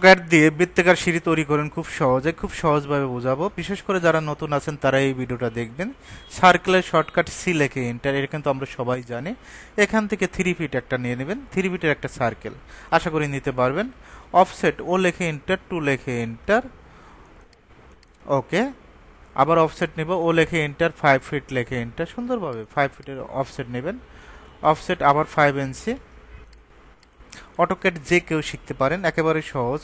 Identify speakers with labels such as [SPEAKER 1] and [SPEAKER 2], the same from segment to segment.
[SPEAKER 1] AutoCAD দিয়ে বৃত্তাকার সিঁড়ি তৈরি করেন খুব সহজে, খুব সহজভাবে বোঝাবো। বিশেষ করে যারা নতুন আছেন তারা এই ভিডিওটা দেখবেন। সার্কেলের শর্টকাট সি লেখে এন্টার, এটা কিন্তু আমরা সবাই জানি। এখান থেকে 3 ফিট একটা নিয়ে নেবেন, 3 ফিটের একটা সার্কেল, আশা করি নিতে পারবেন। অফসেট ও লেখে এন্টার, 2 লেখে এন্টার, ওকে। আবার অফসেট নেব, ও লেখে এন্টার, 5 ফিট লেখে এন্টার, সুন্দরভাবে 5 ফিটের অফসেট নেবেন। অফসেট আবার 5 ইঞ্চি। অটোক্যাড যে কেউ শিখতে পারেন, একেবারে সহজ।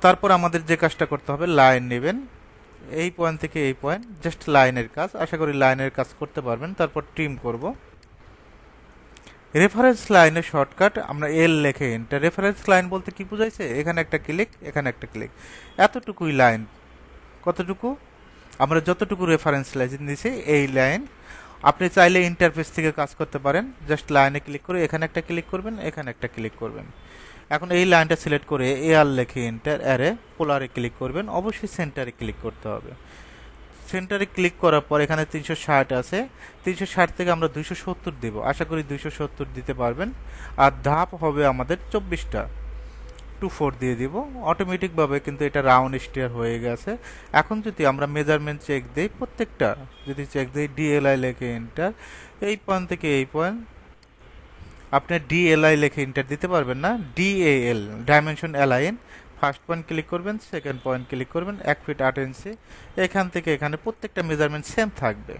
[SPEAKER 1] তারপর আমাদের যে কাজটা করতে হবে, লাইন নেবেন, এই পয়েন্ট থেকে এই পয়েন্ট, জাস্ট লাইনের কাজ, আশা করি লাইনের কাজ করতে পারবেন। তারপর ট্রিম করব। রেফারেন্স লাইনের শর্টকাট আমরা এল লেখে এন্টার। রেফারেন্স লাইন বলতে কি বুঝাইছে, এখানে একটা ক্লিক, এখানে একটা ক্লিক, এতটুকুই লাইন। কতটুকু? আমরা যতটুকু রেফারেন্স লাইন দিয়েছি এই লাইন। আপনি চাইলে ইন্টারফেস থেকে কাজ করতে পারেন, জাস্ট লাইনে ক্লিক করে এখানে একটা ক্লিক করবেন, এখানে একটা ক্লিক করবেন। এখন এই লাইনটা সিলেক্ট করে এআর লেখে এন্টার, অ্যারে পোলারে ক্লিক করবেন, অবশ্যই সেন্টারে ক্লিক করতে হবে। সেন্টারে ক্লিক করার পর এখানে 360 আছে, 360 থেকে আমরা 270 দেব, আশা করি 270 দিতে পারবেন। আর ধাপ হবে আমাদের 24টা, 24 দিয়ে দিব। অটোমেটিকভাবে কিন্তু এটা রাউন্ড স্টিয়ার হয়ে গেছে। এখন যদি আমরা মেজারমেন্ট চেক দিই, প্রত্যেকটা যদি চেক দিই, ডিএলআই লেখে এন্টার, এই পয়েন্ট থেকে এই পয়েন্ট, আপনি ডিএলআই লেখে এন্টার দিতে পারবেন না, ডিএএল dimension align. First point click করবেন, সেকেন্ড পয়েন্ট ক্লিক করবেন, 1 ফিট 8 ইঞ্চি। এখান থেকে এখানে প্রত্যেকটা মেজারমেন্ট সেম থাকবে।